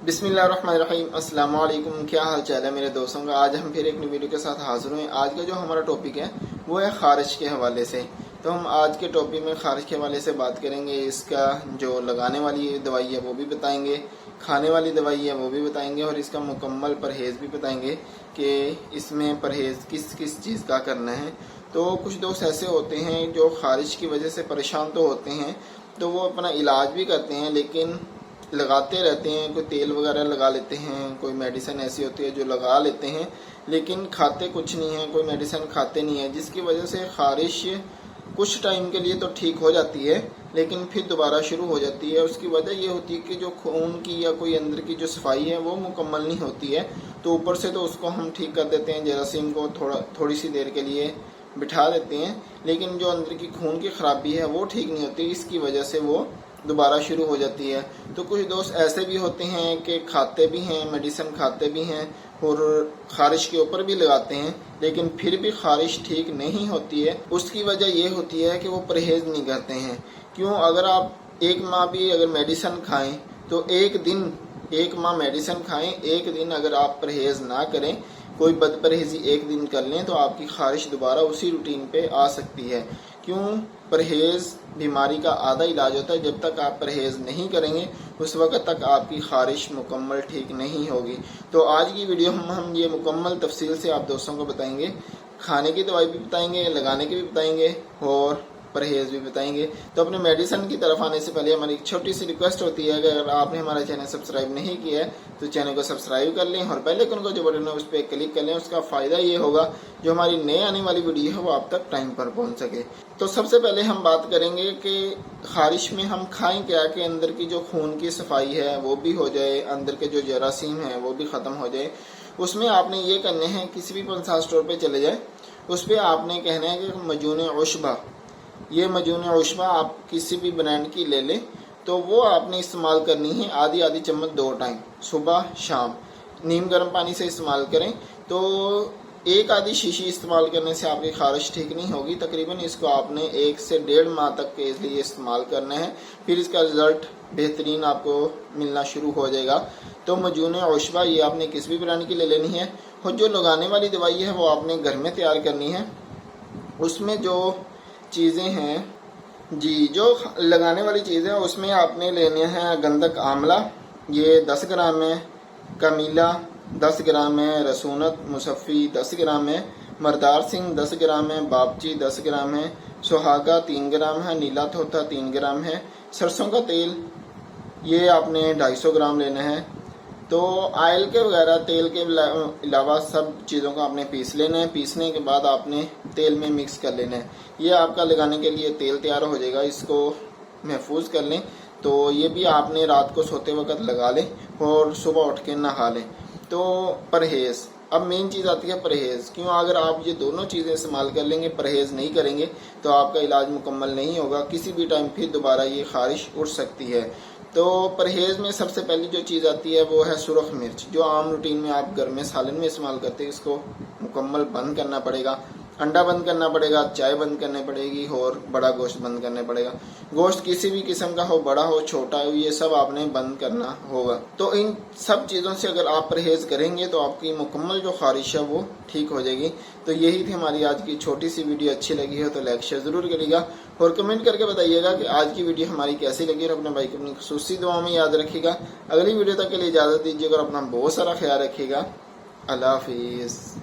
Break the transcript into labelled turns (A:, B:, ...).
A: بسم اللہ الرحمن الرحیم۔ السلام علیکم، کیا حال چال ہے میرے دوستوں کا؟ آج ہم پھر ایک نئی ویڈیو کے ساتھ حاضر ہوئے۔ آج کا جو ہمارا ٹاپک ہے وہ ہے خارش کے حوالے سے۔ تو ہم آج کے ٹاپک میں خارش کے حوالے سے بات کریں گے۔ اس کا جو لگانے والی دوائی ہے وہ بھی بتائیں گے، کھانے والی دوائی ہے وہ بھی بتائیں گے، اور اس کا مکمل پرہیز بھی بتائیں گے کہ اس میں پرہیز کس کس چیز کا کرنا ہے۔ تو کچھ دوست ایسے ہوتے ہیں جو خارش کی وجہ سے پریشان تو ہوتے ہیں، تو وہ اپنا علاج بھی کرتے ہیں لیکن لگاتے رہتے ہیں۔ کوئی تیل وغیرہ لگا لیتے ہیں، کوئی میڈیسن ایسی ہوتی ہے جو لگا لیتے ہیں لیکن کھاتے کچھ نہیں ہیں، کوئی میڈیسن کھاتے نہیں ہیں، جس کی وجہ سے خارش کچھ ٹائم کے لیے تو ٹھیک ہو جاتی ہے لیکن پھر دوبارہ شروع ہو جاتی ہے۔ اس کی وجہ یہ ہوتی ہے کہ جو خون کی یا کوئی اندر کی جو صفائی ہے وہ مکمل نہیں ہوتی ہے، تو اوپر سے تو اس کو ہم ٹھیک کر دیتے ہیں، جراثیم کو تھوڑی سی دیر کے لیے بٹھا دیتے ہیں، لیکن جو اندر کی خون کی خرابی ہے وہ ٹھیک نہیں ہوتی، اس کی وجہ سے وہ دوبارہ شروع ہو جاتی ہے۔ تو کچھ دوست ایسے بھی ہوتے ہیں کہ کھاتے بھی ہیں، میڈیسن کھاتے بھی ہیں اور خارش کے اوپر بھی لگاتے ہیں لیکن پھر بھی خارش ٹھیک نہیں ہوتی ہے۔ اس کی وجہ یہ ہوتی ہے کہ وہ پرہیز نہیں کرتے ہیں۔ کیوں؟ اگر آپ ایک ماہ بھی اگر میڈیسن کھائیں تو ایک ماہ میڈیسن کھائیں، ایک دن اگر آپ پرہیز نہ کریں، کوئی بد پرہیزی ایک دن کر لیں تو آپ کی خارش دوبارہ اسی روٹین پہ آ سکتی ہے۔ کیوں؟ پرہیز بیماری کا آدھا علاج ہوتا ہے۔ جب تک آپ پرہیز نہیں کریں گے اس وقت تک آپ کی خارش مکمل ٹھیک نہیں ہوگی۔ تو آج کی ویڈیو ہم یہ مکمل تفصیل سے آپ دوستوں کو بتائیں گے، کھانے کی دوائی بھی بتائیں گے، لگانے کی بھی بتائیں گے اور پرہیز بھی بتائیں گے۔ تو اپنے میڈیسن کی طرف آنے سے پہلے ہماری ایک چھوٹی سی ریکویسٹ ہوتی ہے کہ اگر آپ نے ہمارا چینل سبسکرائب نہیں کیا ہے تو چینل کو سبسکرائب کر لیں اور بیل آئیکن کو جو بٹن ہے اس پہ کلک کر لیں۔ اس کا فائدہ یہ ہوگا جو ہماری نئے آنے والی ویڈیو ہے وہ آپ تک ٹائم پر پہنچ سکے۔ تو سب سے پہلے ہم بات کریں گے کہ خارش میں ہم کھائیں کیا کہ اندر کی جو خون کی صفائی ہے وہ بھی ہو جائے، اندر کے جو جراثیم ہیں وہ بھی ختم ہو جائے۔ اس میں آپ نے یہ کرنے ہیں، کسی بھی پنسا اسٹور پہ چلے جائیں، اس پہ آپ نے کہنا ہے کہ مجون عشبہ، یہ مجون عشبہ آپ کسی بھی برانڈ کی لے لیں، تو وہ آپ نے استعمال کرنی ہے آدھی چمچ 2 ٹائم، صبح شام، نیم گرم پانی سے استعمال کریں۔ تو ایک آدھی شیشی استعمال کرنے سے آپ کی خارش ٹھیک نہیں ہوگی۔ تقریباً اس کو آپ نے 1 سے 1.5 ماہ تک کے لیے استعمال کرنا ہے، پھر اس کا رزلٹ بہترین آپ کو ملنا شروع ہو جائے گا۔ تو مجون عشبہ یہ آپ نے کسی بھی برانڈ کی لے لینی ہے، اور جو لگانے والی دوائی ہے وہ آپ نے گھر میں تیار کرنی ہے۔ اس میں جو چیزیں ہیں جو لگانے والی چیزیں ہیں اس میں آپ نے لینے ہیں گندک آملہ، یہ 10 گرام ہے، کمیلا 10 گرام ہے، رسونت مصفی 10 گرام ہے، مردار سنگھ 10 گرام ہے، بابچی 10 گرام ہے، سہاگا 3 گرام ہے، نیلا تھوتا 3 گرام ہے، سرسوں کا تیل یہ آپ نے 250 گرام لینا ہے۔ تو آئل کے وغیرہ تیل کے علاوہ سب چیزوں کو آپ نے پیس لینا ہے۔ پیسنے کے بعد آپ نے تیل میں مکس کر لینا ہے۔ یہ آپ کا لگانے کے لیے تیل تیار ہو جائے گا، اس کو محفوظ کر لیں۔ تو یہ بھی آپ نے رات کو سوتے وقت لگا لیں اور صبح اٹھ کے نہا لیں۔ تو پرہیز، اب مین چیز آتی ہے پرہیز۔ کیوں؟ اگر آپ یہ دونوں چیزیں استعمال کر لیں گے، پرہیز نہیں کریں گے تو آپ کا علاج مکمل نہیں ہوگا، کسی بھی ٹائم پھر دوبارہ یہ خارش اٹھ سکتی ہے۔ تو پرہیز میں سب سے پہلی جو چیز آتی ہے وہ ہے سرخ مرچ، جو عام روٹین میں آپ گھر میں سالن میں استعمال کرتے ہیں، اس کو مکمل بند کرنا پڑے گا۔ انڈا بند کرنا پڑے گا، چائے بند کرنی پڑے گی اور بڑا گوشت بند کرنا پڑے گا۔ گوشت کسی بھی قسم کا ہو، بڑا ہو چھوٹا ہو، یہ سب آپ نے بند کرنا ہوگا۔ تو ان سب چیزوں سے اگر آپ پرہیز کریں گے تو آپ کی مکمل جو خارش ہے وہ ٹھیک ہو جائے گی۔ تو یہی تھی ہماری آج کی چھوٹی سی ویڈیو۔ اچھی لگی ہو تو لائک شیئر ضرور کریے گا اور کمنٹ کر کے بتائیے گا کہ آج کی ویڈیو ہماری کیسی لگی، اور اپنے بھائی کو اپنی خصوصی دعا میں یاد رکھیے گا۔ اگلی ویڈیو تک کے لیے اجازت دیجیے گا اور اپنا بہت سارا خیال رکھیے گا۔ اللہ حافظ۔